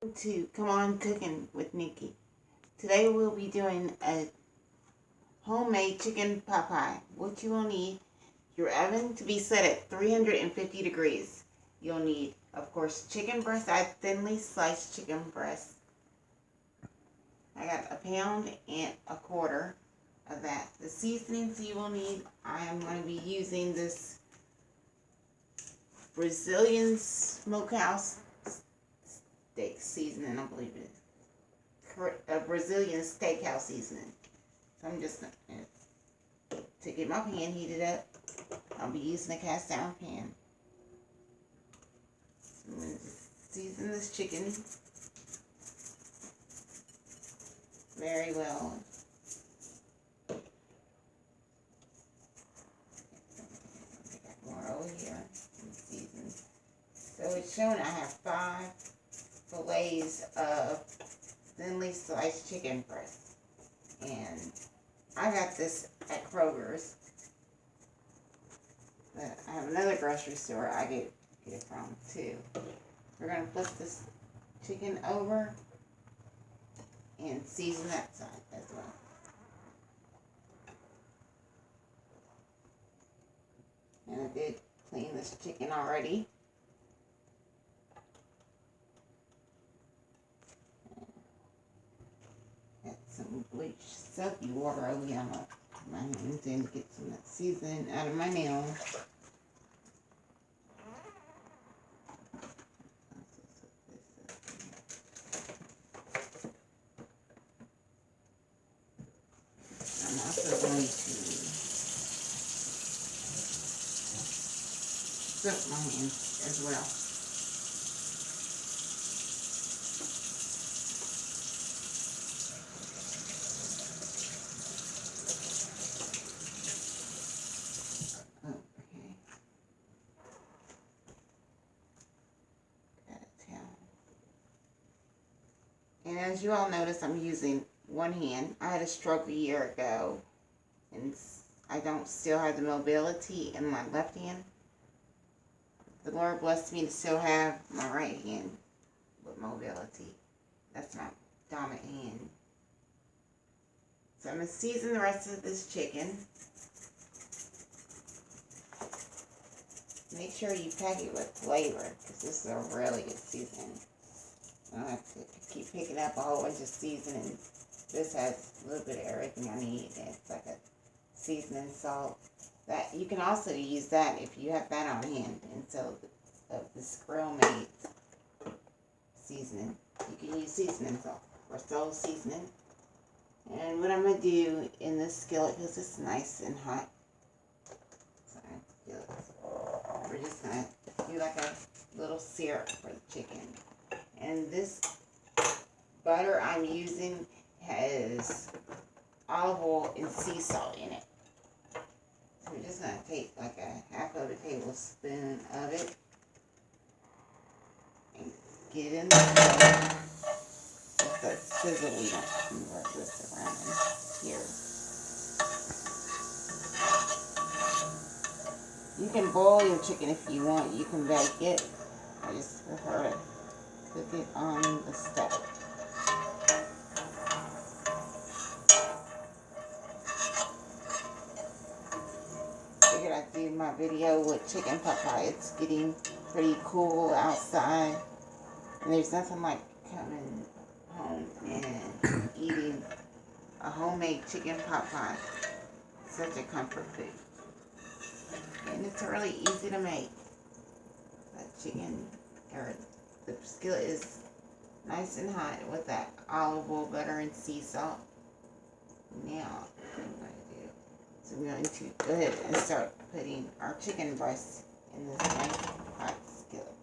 To Come On Cooking with Nikki. Today we'll be doing a homemade chicken pot pie. What you will need: your oven to be set at 350 degrees. You'll need, of course, chicken breast. I thinly sliced chicken breast. I got 1.25 pounds of that. The seasonings you will need: I am going to be using this Brazilian smokehouse steak seasoning, I believe it is. A Brazilian steakhouse seasoning. So I'm just going to get my pan heated up. I'll be using a cast iron pan. So I'm going to season this chicken very well. I got more over here and season. So it's showing I have 5 fillets of thinly sliced chicken breast. And I got this at Kroger's. But I have another grocery store I get it from too. We're going to flip this chicken over and season that side as well. And I did clean this chicken already. Got some bleach soapy water over here on my hands and get some of that seasoning out of my nails. I'm also going to soak my hands as well. Okay. Got a towel. And as you all notice, I'm using one hand. I had a stroke a year ago, and I don't still have the mobility in my left hand. The Lord blessed me to still have my right hand with mobility. That's my dominant hand. So I'm going to season the rest of this chicken. Make sure you pack it with flavor, because this is a really good seasoning. I don't have to keep picking up a whole bunch of seasonings. This has a little bit of everything I need. It's like a seasoning salt. That you can also use that if you have that on hand instead of this grill-made seasoning. You can use seasoning salt or salt seasoning. And what I'm going to do in this skillet, because it's nice and hot. Sorry, we're just going to do like a little syrup for the chicken. And this butter I'm using has olive oil and sea salt in it. So we're just going to take like a half of a tablespoon of it and get it in the bowl. Just that sizzle, we don't work this around in here. You can boil your chicken if you want. You can bake it. I just prefer to cook it on the stove. Figured I'd do my video with chicken pot pie. It's getting pretty cool outside, and there's nothing like coming home and eating a homemade chicken pot pie. Such a comfort food, and it's really easy to make. That chicken, or the skillet is nice and hot with that olive oil, butter, and sea salt. Now, what I'm going to do is I'm going to go ahead and start putting our chicken breast in this nice hot skillet.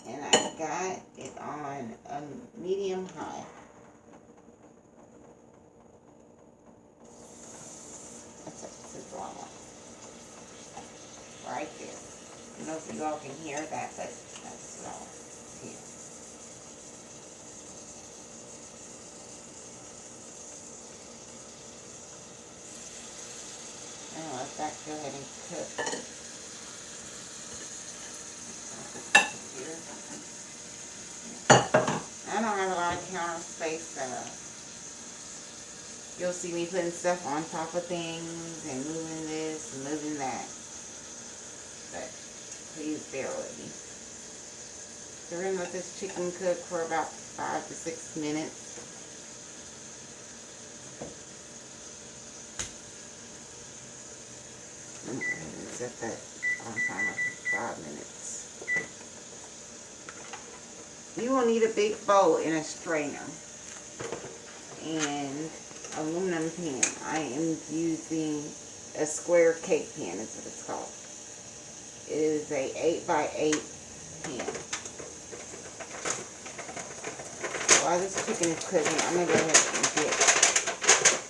And I got it on a medium high. That's a wrong one. Right there. I don't know if you all can hear that, but that's what I'll hear. And let that go ahead and cook. you'll see me putting stuff on top of things and moving this and moving that. But please bear with me. So we're gonna let this chicken cook for about 5 to 6 minutes. I'm gonna set that on timer for 5 minutes. You will need a big bowl and a strainer and aluminum pan. I am using a square cake pan is what it's called. It is a 8x8 pan. While this chicken is cooking, I'm going to go ahead and get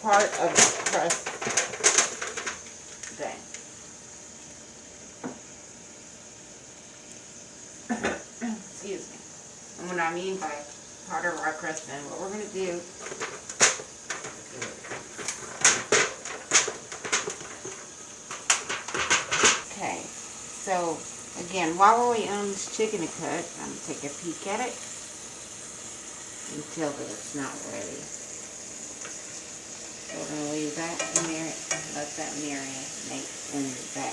part of the crust done. Excuse me. And what I mean by part of our crust done, what we're going to do so, again, while we're waiting on this chicken to cook, I'm going to take a peek at it and tell that it's not ready. So we're going to leave that in there, let that marinate in that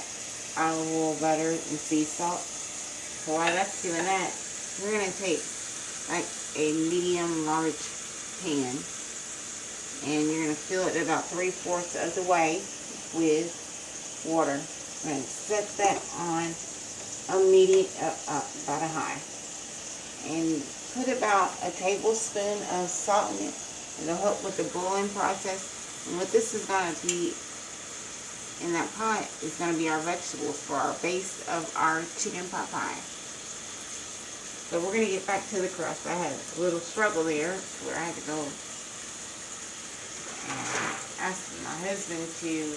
olive oil, butter, and sea salt. So while that's doing that, we're going to take like a medium large pan and you're going to fill it about 3/4 of the way with water. I'm going to set that on a medium, about a high, and put about a tablespoon of salt in it. It'll help with the boiling process. And what this is going to be in that pot is going to be our vegetables for our base of our chicken pot pie. So we're going to get back to the crust. I had a little struggle there where I had to go and ask my husband to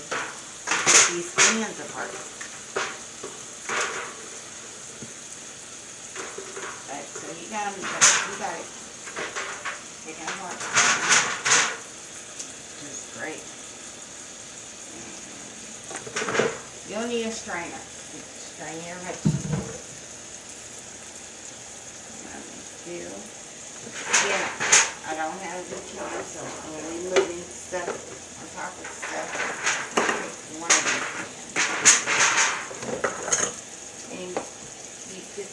these pans apart. Right, so you got them, you got it taken apart. Which is great. You'll need a strainer to strain your vegetables. Yeah, I don't have the time, so I'm going to be moving stuff on top of stuff. One of them. And you get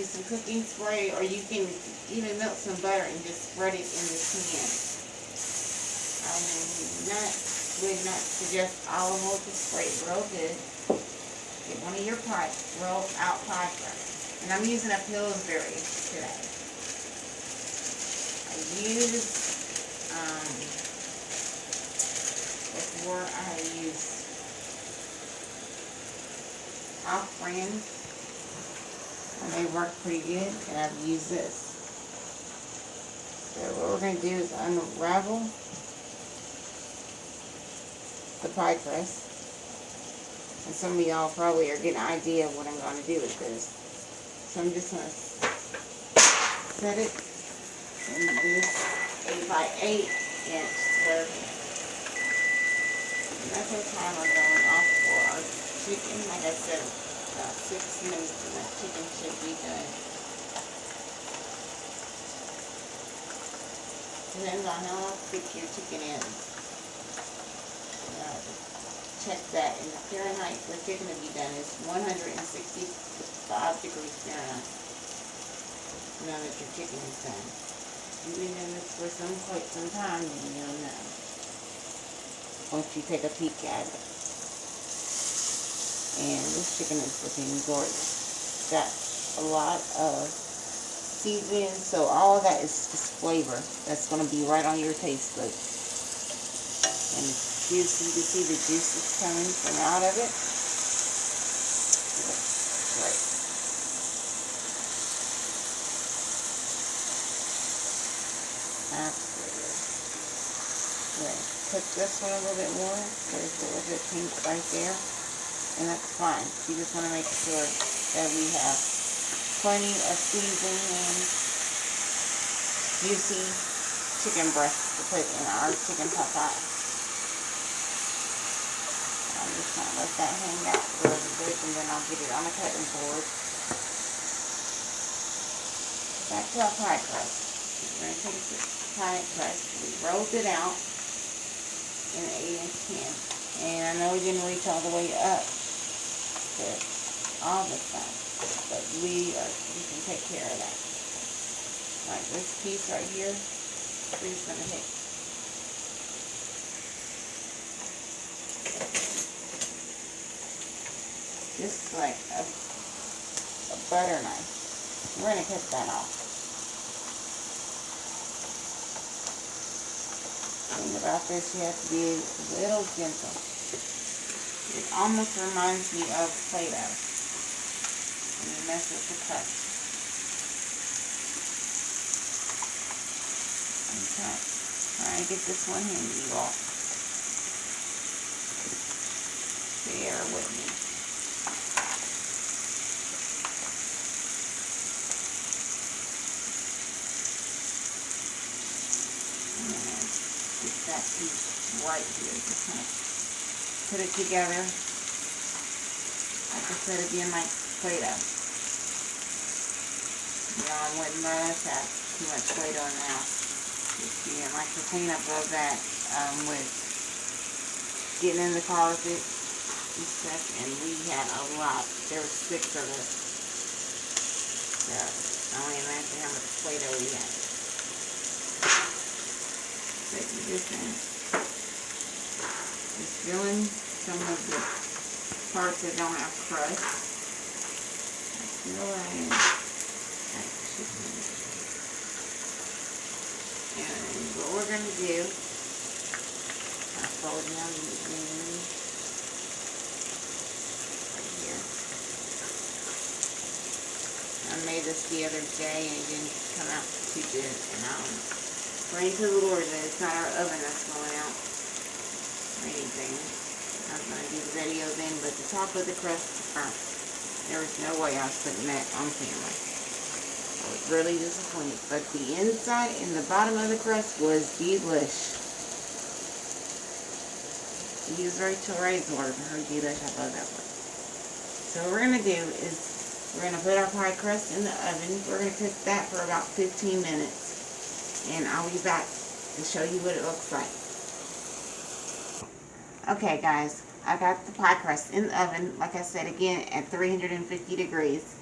some cooking spray, or you can even melt some butter and just spread it in the pan. I would not suggest olive oil to spray it real good. Get one of your rolled out pie crusts. And I'm using a Pillsbury today. I used, before I used off-brand, and they work pretty good, and I've used this. So what we're going to do is unravel the pie crust. And some of y'all probably are getting an idea of what I'm going to do with this. So I'm just going to set it in this 8x8 inch serving. And that's our timer going off for our chicken. Like I said, about 6 minutes and that chicken should be done. Depends on how thick your chicken is. Check that. And the Fahrenheit for chicken to be done is 165 degrees Fahrenheit. Now that your chicken is done. You've been doing this for quite some time, and you'll know. Once you take a peek at it. And this chicken is looking gorgeous. Got a lot of seasoning, so all of that is just flavor. That's going to be right on your taste bud. And it's juicy. You can see the juices coming from out of it. Right. Absolutely. Right. Cook this one a little bit more. There's a little bit pink right there. And that's fine. You just want to make sure that we have plenty of seasoning and juicy chicken breasts to put in our chicken pot pie. I'm just going to let that hang out for a little bit, and then I'll get it on the cutting board. Back to our pie crust. We're going to take the pie crust. We rolled it out. in an 8-inch pan. And I know we didn't reach all the way up to all the stuff, but we can take care of that. Like this piece right here, we're just gonna take. This is like a butter knife. We're gonna cut that off. The thing about this, you have to be a little gentle. It almost reminds me of Play-Doh when you mess with the crust. Okay, trying to get this one handy, you all. Bear with me. Get that piece right here. Just kind of put it together. Like I said, it'd be like Play-Doh. You know, I wouldn't let us have too much Play-Doh in the house. Just being like the cleanup of that with getting in the closet and stuff. And we had a lot. There were 6 of us. So I only imagine how much Play-Doh we had. Just filling some of the parts that don't have crust. Filling that chicken. And what we're going to do, I'll fold down these onions right here. I made this the other day and it didn't come out too good, and pray to the Lord that it's not our oven that's going out or anything. I was going to do the video then, but the top of the crust is burnt. There was no way I was putting that on camera. I was really disappointed. But the inside and the bottom of the crust was delish. Use Rachel Ray's word. Her delish, I love that word. So what we're going to do is we're going to put our pie crust in the oven. We're going to cook that for about 15 minutes. And I'll be back to show you what it looks like. Okay guys, I got the pie crust in the oven, like I said again, at 350 degrees.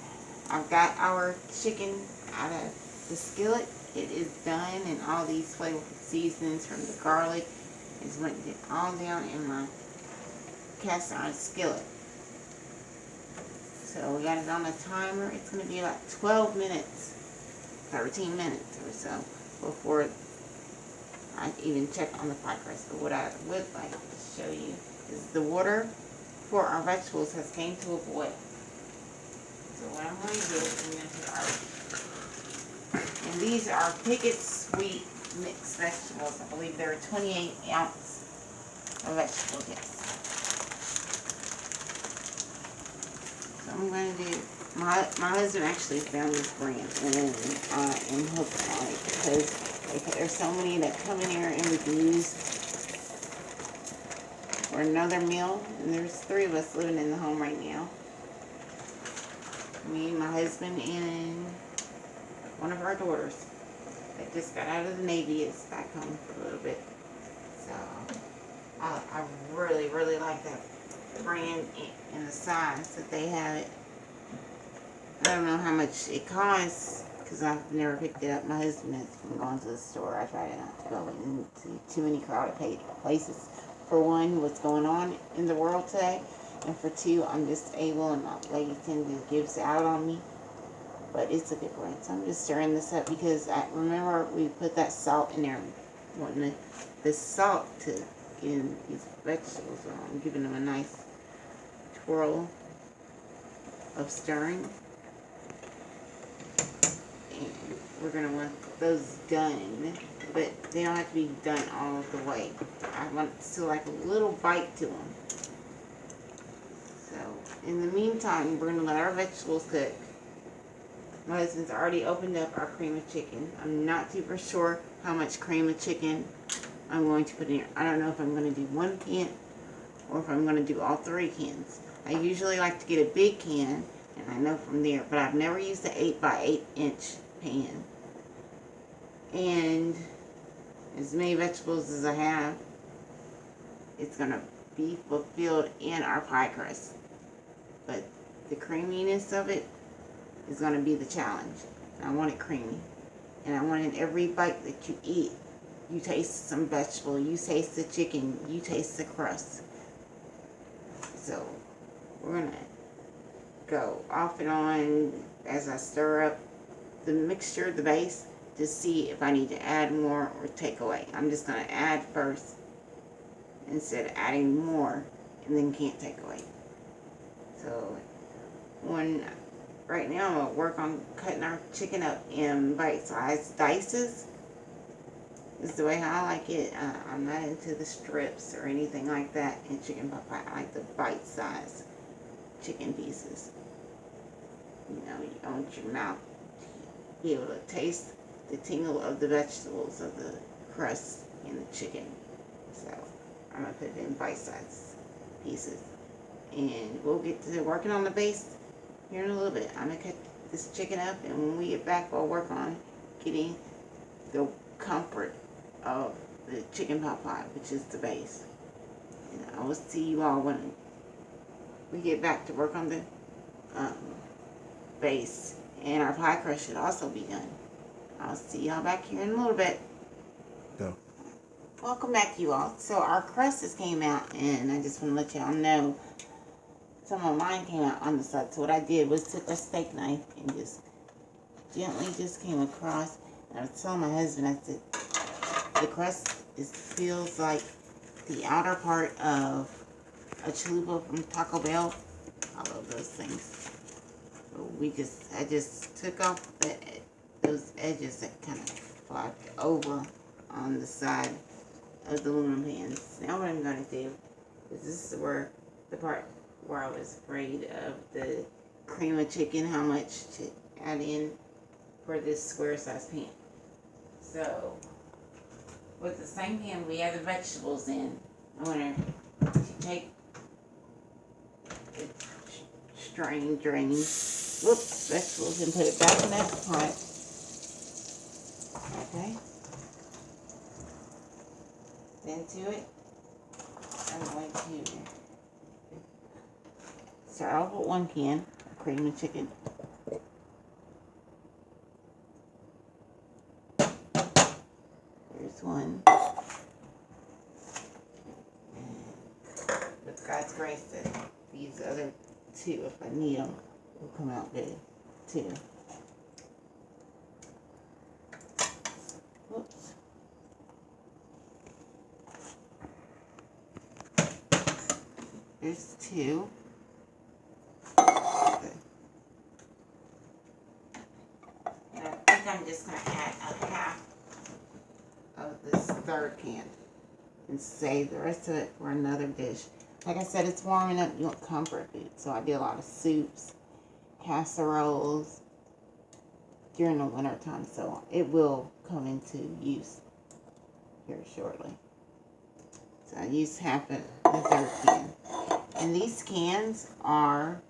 I've got our chicken out of the skillet. It is done, and all these flavorful seasonings from the garlic is went all down in my cast iron skillet. So we got it on a timer. It's going to be about 12 minutes, 13 minutes or so before I even check on the pie crust. But what I would like to show you is the water for our vegetables has came to a boil. So what I'm going to do is I'm going to put and these are Pickett Sweet mixed vegetables. I believe they're 28 ounce of vegetables, yes. So I'm going to do, my husband actually found this brand, and I am hooked on it because there's so many that come in here and we can use for another meal. And there's 3 of us living in the home right now. Me, my husband, and one of our daughters that just got out of the Navy is back home for a little bit. So I really, really like that brand and the size that they have it. I don't know how much it costs because I've never picked it up. My husband has been going to the store. I try not to go into too many crowded places. For one, what's going on in the world today, and for 2, I'm just able, and my lady tends to gives out on me. But it's a good brand. So I'm just stirring this up because I remember we put that salt in there. Wanting the salt to get in these vegetables. So I'm giving them a nice twirl of stirring. And we're going to want those done, but they don't have to be done all of the way. I want still like a little bite to them. So in the meantime, we're going to let our vegetables cook. My husband's already opened up our cream of chicken. I'm not super sure how much cream of chicken I'm going to put in here. I don't know if I'm going to do 1 can or if I'm going to do all 3 cans. I usually like to get a big can, and I know from there, but I've never used the 8 by 8 inch pan. And as many vegetables as I have, it's going to be fulfilled in our pie crust. But the creaminess of it is going to be the challenge. I want it creamy. And I want in every bite that you eat, you taste some vegetable, you taste the chicken, you taste the crust. So we're going to go off and on as I stir up the mixture, the base, to see if I need to add more or take away. I'm just going to add first instead of adding more and then can't take away. So right now I'm going to work on cutting our chicken up in bite-sized dices. This is the way I like it. I'm not into the strips or anything like that in chicken pot pie. I like the bite-sized chicken pieces. You know, you want your mouth to be able to taste the tingle of the vegetables, of the crust in the chicken. So I'm going to put it in bite-sized pieces. And we'll get to working on the base here in a little bit. I'm going to cut this chicken up, and when we get back, we'll work on getting the comfort of the chicken pot pie, which is the base. And I will see you all when we get back to work on the base. And our pie crust should also be done. I'll see y'all back here in a little bit. Go. Welcome back, you all. So our crust just came out, and I just want to let y'all know some of mine came out on the side. So what I did was took a steak knife and just gently just came across. And I was telling my husband, I said, the crust feels like the outer part of a chalupa from Taco Bell. I love those things. So I just took off those edges that kind of flopped over on the side of the aluminum pans. Now what I'm going to do is this is where the part where I was afraid of the cream of chicken, how much to add in for this square size pan. So with the same pan we have the vegetables in, I'm going to take it, drain, whoops, vegetables, and put it back in that pot. Okay. Then to it, I'm going to start off with one can of cream of chicken. Here's one. With God's grace, these other two, if I need them, will come out good too. Whoops. There's two. And I think I'm just going to add a half of this third can and save the rest of it for another dish. Like I said, it's warming up. You want comfort food. So I do a lot of soups, casseroles during the winter time. So it will come into use here shortly. So I use half of the third can. And these cans are,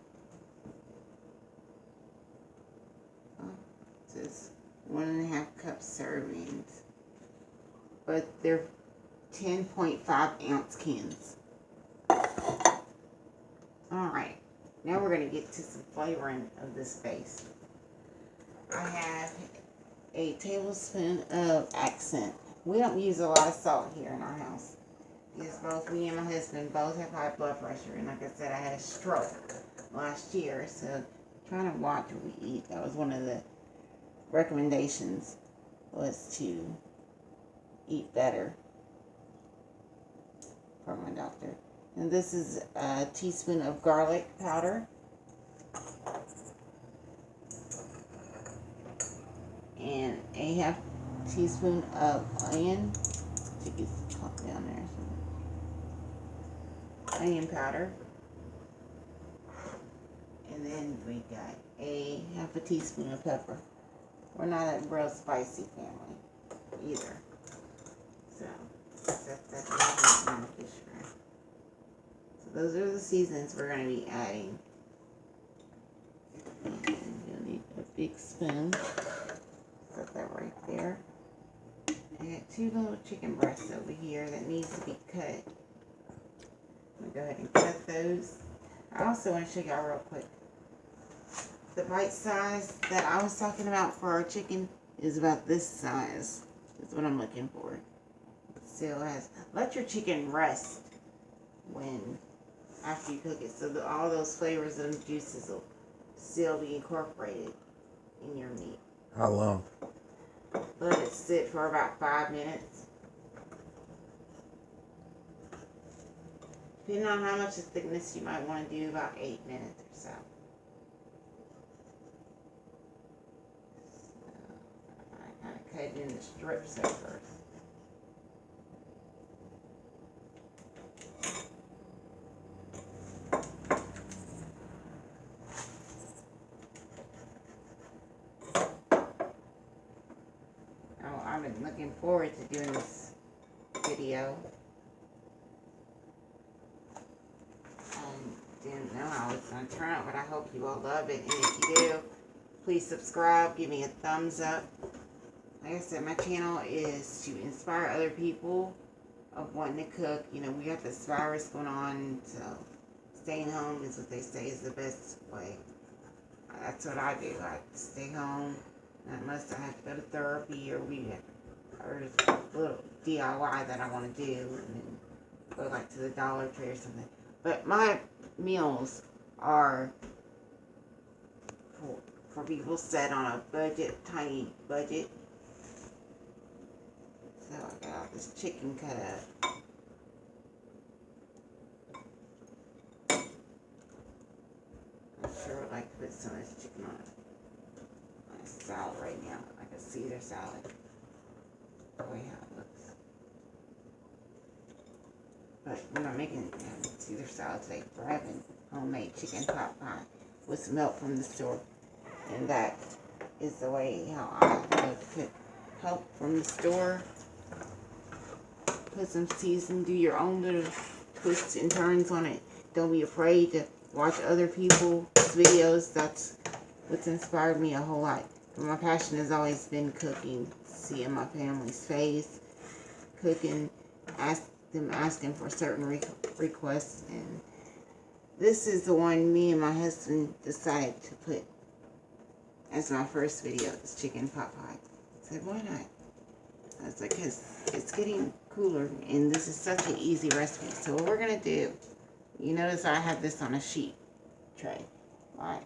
this 1.5 cup servings, but they're 10.5 ounce cans. Alright, now we're going to get to some flavoring of this base. I have a tablespoon of accent. We don't use a lot of salt here in our house, because both me and my husband both have high blood pressure, and like I said, I had a stroke last year, so trying to watch what we eat. That was one of the recommendations, was to eat better from my doctor. And this is a teaspoon of garlic powder, and a half teaspoon of onion. You can pop down there. Onion powder. And then we got a half a teaspoon of pepper. We're not a real spicy family either. So set that in the fish fry. So those are the seasons we're going to be adding. And you'll need a big spoon. Set that right there. I got 2 little chicken breasts over here that needs to be cut. go ahead and cut those. I also want to show y'all real quick. The bite size that I was talking about for our chicken is about this size. That's what I'm looking for. Still has. Let your chicken rest after you cook it, so that all those flavors and juices will still be incorporated in your meat. How long? Let it sit for about 5 minutes. Depending on how much thickness, you might want to do about 8 minutes or so. I kind of cut it in the strips at first. I've been looking forward to doing this video. Didn't know how it's going to turn out, but I hope you all love it. And if you do, please subscribe, give me a thumbs up. Like I said, my channel is to inspire other people of wanting to cook. You know, we got this virus going on, so staying home is what they say is the best way. That's what I do. I stay home, unless I have to go to therapy or just a little DIY that I want to do, and then go like to the Dollar Tree or something. But my meals are for people set on a budget, tiny budget. So I got this chicken cut up. I sure would like to put some of this chicken on a salad right now, like a Caesar salad. The way how it looks. But we're not making Caesar salad today. We're having homemade chicken pot pie with some milk from the store. And that is the way how I love to cook. Help from the store. Put some season. Do your own little twists and turns on it. Don't be afraid to watch other people's videos. That's what's inspired me a whole lot. My passion has always been cooking. Seeing my family's face. Cooking. Asking for certain requests, and this is the one me and my husband decided to put as my first video, this chicken pot pie. I said, why not? I was like, because it's getting cooler, and this is such an easy recipe. So what we're going to do, you notice I have this on a sheet tray, right?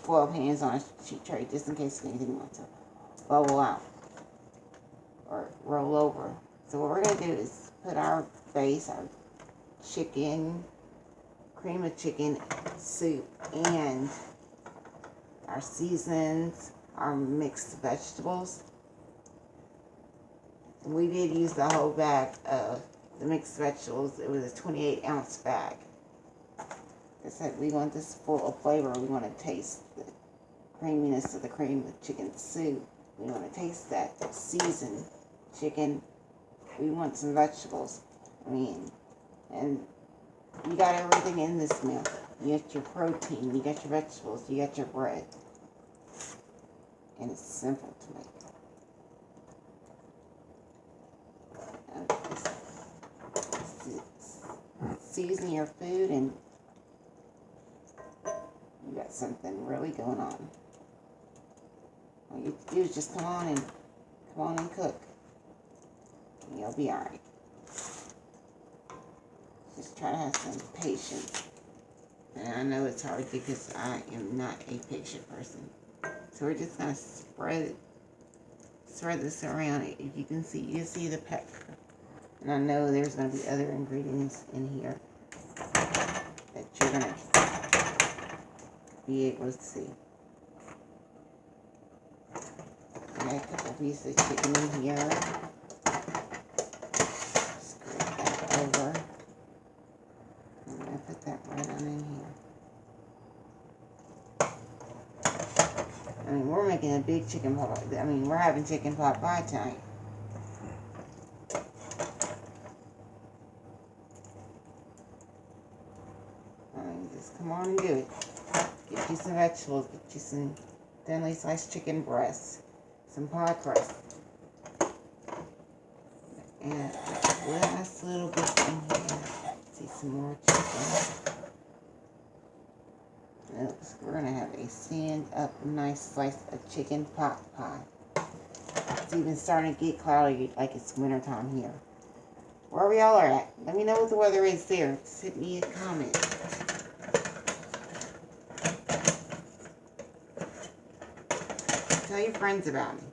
12 hands on a sheet tray, just in case anything wants to bubble out or roll over. So what we're going to do is put our base, our chicken, cream of chicken soup, and our seasons, our mixed vegetables. We did use the whole bag of the mixed vegetables. It was a 28-ounce bag. Like I said, we want this full of flavor. We want to taste the creaminess of the cream of chicken soup. We want to taste that seasoned chicken. We want some vegetables. And you got everything in this meal. You got your protein, you got your vegetables, you got your bread. And it's simple to make. Season your food and you got something really going on. All you have to do is just come on and cook. And you'll be alright. Just try to have some patience. And I know it's hard because I am not a patient person. So we're just going to spread this around. If you can see the pepper. And I know there's going to be other ingredients in here that you're going to be able to see. I got a couple pieces of chicken in here. Scrape that over. I'm going to put that right on in here. We're making a big chicken pot pie. We're having chicken pot pie tonight. Just come on and do it. Get you some vegetables. Get you some thinly sliced chicken breasts. Some pie crust. And last little bit in here. See some more chicken. Oops, we're gonna have a stand-up nice slice of chicken pot pie. It's even starting to get cloudy like it's wintertime here. Wherever y'all are at, let me know what the weather is there. Just hit me a comment. Tell your friends about me.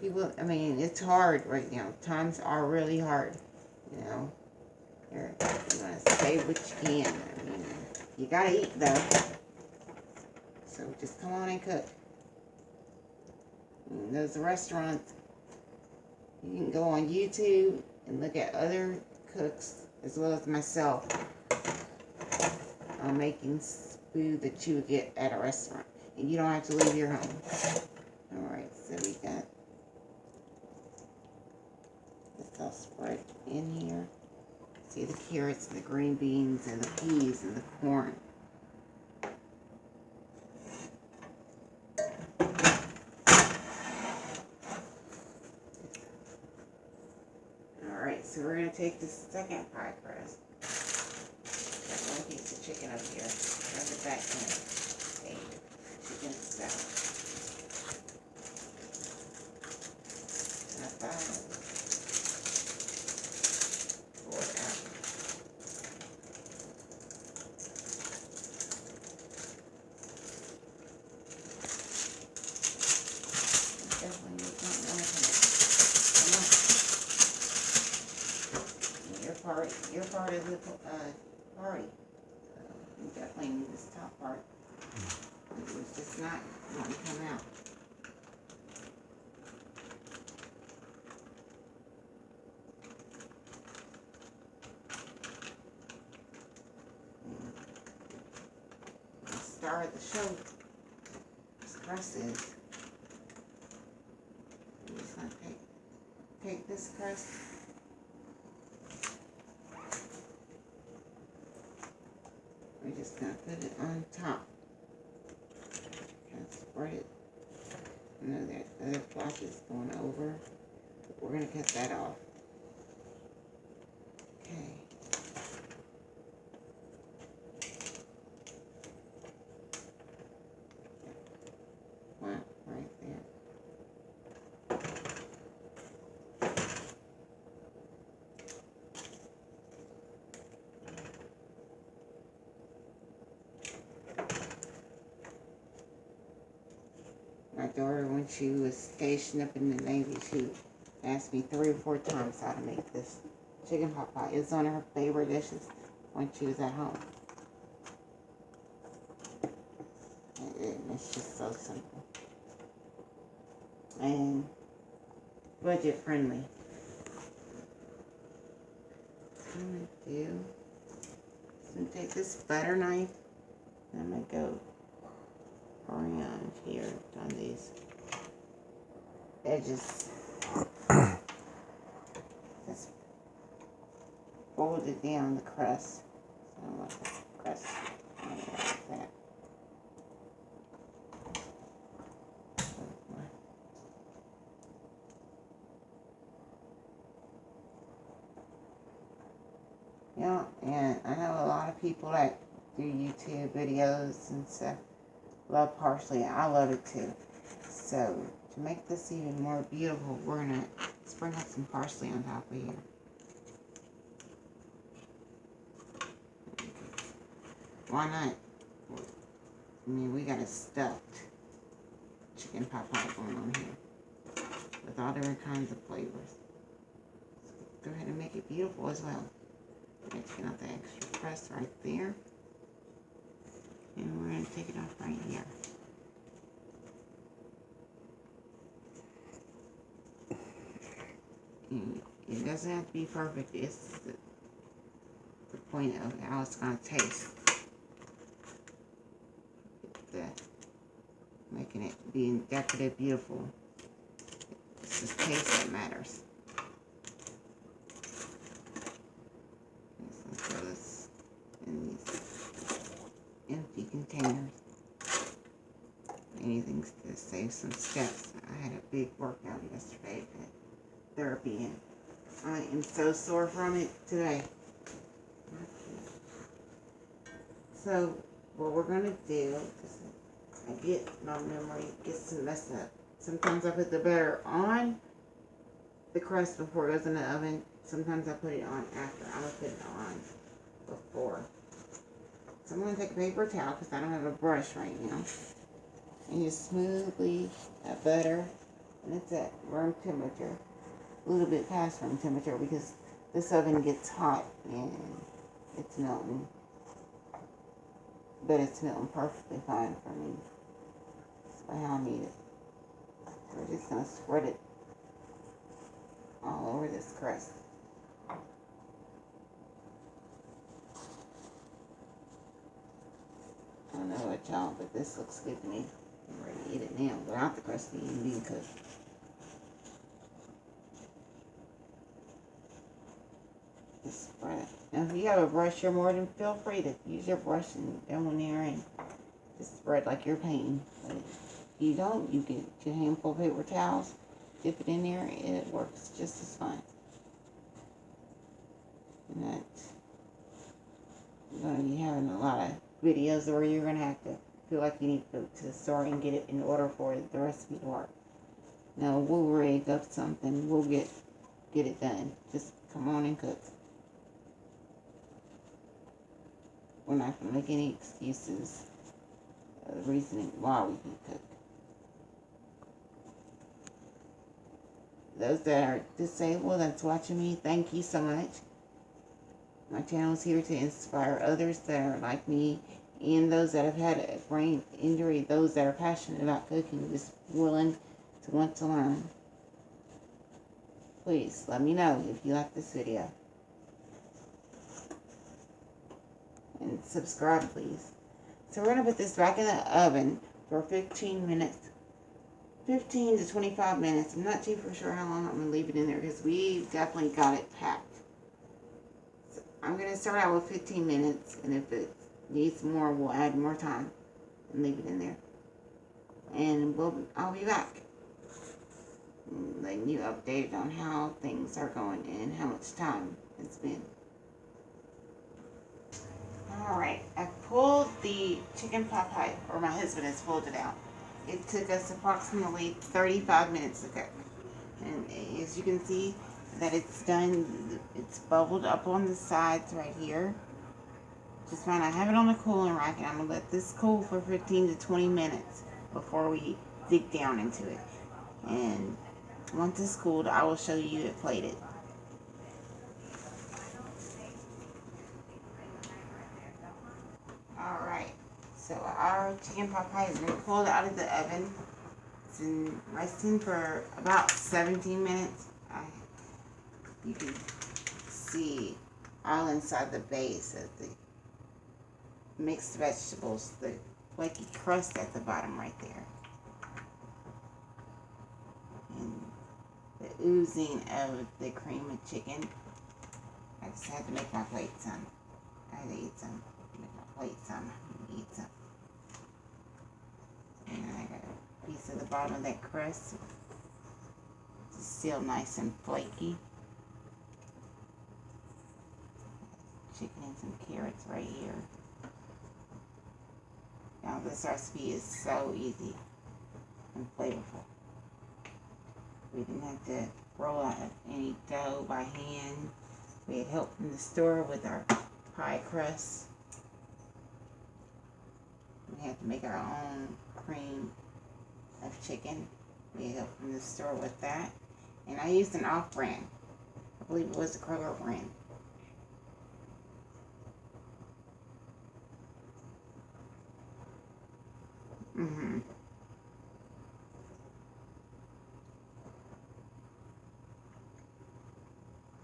People, I mean, it's hard right now. Times are really hard. You know, you want to say what you can. I mean, you gotta eat though. So just come on and cook. And those restaurants, you can go on YouTube and look at other cooks as well as myself on making food that you would get at a restaurant. And you don't have to leave your home. Alright, so we got this all spread in here. See the carrots, the green beans, and the peas, and the corn. Alright, so we're going to take this second pie crust. Got one piece of chicken up here. Rub it back in a chicken salad. Not bad. Pour it out. Definitely need something else in it. Come on. Your part of the party. You definitely need this top part. It's just not wanting to come out. The star of the show, this crust is. I'm just gonna take this crust. We're just gonna put it on top. Kind of spread it. I know that other flap is going over, but we're gonna cut that off. Okay. One right there. My daughter, when she was stationed up in the Navy, she asked me 3 or 4 times how to make this chicken pot pie. It was one of her favorite dishes when she was at home. And it's just so simple. And budget friendly. What I'm going to do is I'm going to take this butter knife and I'm going to go around here on these edges. Just fold it down the crust. So I want the crust like that. Yeah, and I know a lot of people that do YouTube videos and stuff love parsley. I love it too. So to make this even more beautiful, we're gonna sprinkle some parsley on top of here. Why not? I mean, we got a stuffed chicken pot pie going on here with all different kinds of flavors. So go ahead and make it beautiful as well. I'm taking out the extra crust right there. And we're going to take it off right here. And it doesn't have to be perfect. It's the point of how it's going to taste. Making it being decorative, beautiful. It's the taste that matters. So throw this in these empty containers. Anything to save some steps. I had a big workout yesterday at therapy and I am so sore from it today. So, what we're going to do, because I get my memory gets messed up. Sometimes I put the butter on the crust before it goes in the oven. Sometimes I put it on after. I'm going to put it on before. So I'm going to take a paper towel because I don't have a brush right now. And just smoothly that butter. And it's at room temperature. A little bit past room temperature because this oven gets hot and it's melting. But it's melting perfectly fine for me. That's how I need it. So we're just going to spread it all over this crust. I don't know what y'all, but this looks good to me. I'm ready to eat it now without the crust being cooked. Just spread it. Now, if you have a brush, you're more than feel free to use your brush and go in there and just spread like you're painting. But if you don't, you get your handful of paper towels, dip it in there, and it works just as fine. And that, you're going to be having a lot of videos where you're going to have to feel like you need to go to the store and get it in order for the recipe to work. Now, we'll rig up something. We'll get it done. Just come on and cook. We're not going to make any excuses of the reasoning why we can cook. Those that are disabled that's watching me, thank you so much. My channel is here to inspire others that are like me, and those that have had a brain injury, those that are passionate about cooking, just willing to want to learn. Please let me know if you like this video. And subscribe, please. So we're going to put this back in the oven for 15 minutes. 15 to 25 minutes. I'm not too for sure how long I'm going to leave it in there because we've definitely got it packed. So I'm going to start out with 15 minutes, and if it needs more, we'll add more time and leave it in there. And I'll be back. Letting you updated on how things are going and how much time it's been. Alright, I pulled the chicken pot pie, or my husband has pulled it out. It took us approximately 35 minutes to cook. And as you can see that it's done, it's bubbled up on the sides right here. Just fine, I have it on the cooling rack and I'm going to let this cool for 15 to 20 minutes before we dig down into it. And once it's cooled, I will show you it plated. Alright, so our chicken pot pie has been pulled out of the oven. It's been resting for about 17 minutes. You can see all inside the base of the mixed vegetables, the flaky crust at the bottom right there. And the oozing of the cream of chicken. I just had to make my plate some. I had to eat some. Make my plate some. Eat some. And I got a piece of the bottom of that crust. It's still nice and flaky. Chicken and some carrots right here. Now this recipe is so easy and flavorful. We didn't have to roll out any dough by hand. We had help from the store with our pie crust. We had to make our own cream of chicken. We had help from the store with that. And I used an off-brand. I believe it was the Kroger brand.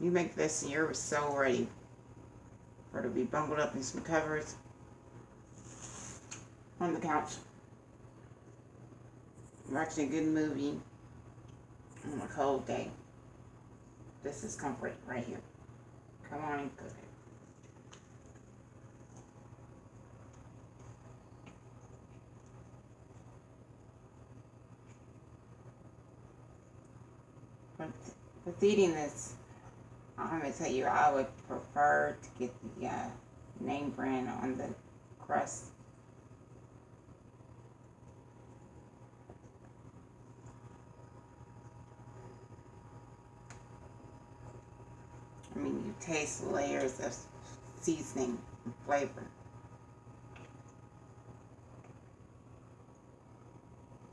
You make this and you're so ready for it to be bundled up in some covers on the couch, watching a good movie on a cold day. This is comfort right here. Come on and cook it. With eating this, I'm going to tell you, I would prefer to get the name brand on the crust. I mean, you taste layers of seasoning and flavor.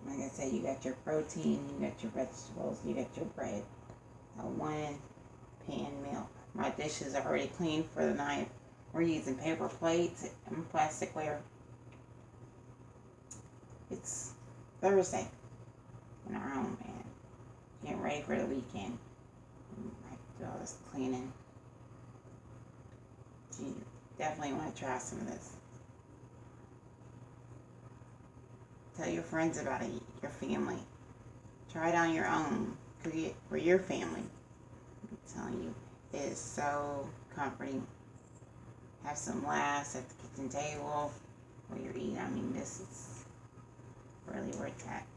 Like I said, you got your protein, you got your vegetables, you got your bread. A 1-pan meal. My dishes are already cleaned for the night. We're using paper plates and plasticware. It's Thursday in our home, and getting ready for the weekend. I do all this cleaning. You definitely want to try some of this. Tell your friends about it, your family. Try it on your own. Cook it for your family. I'm telling you, it is so comforting. Have some laughs at the kitchen table while you're eating. I mean, this is really worth that.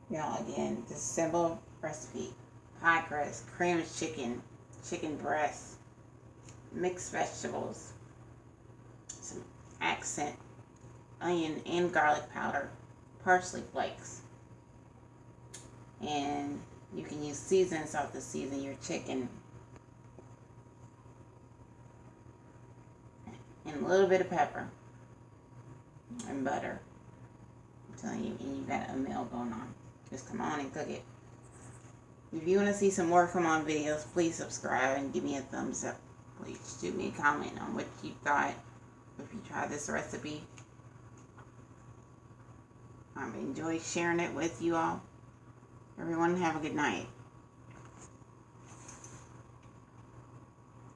Now again, this simple recipe. Pie crust, cream chicken, chicken breast, mixed vegetables, some accent onion and garlic powder, parsley flakes. And you can use seasoned salt to season your chicken. And a little bit of pepper and butter. I'm telling you, and you got a meal going on. Just come on and cook it. If you want to see some more Come On videos, please subscribe and give me a thumbs up. Please shoot me a comment on what you thought if you tried this recipe. I've enjoyed sharing it with you all. Everyone have a good night.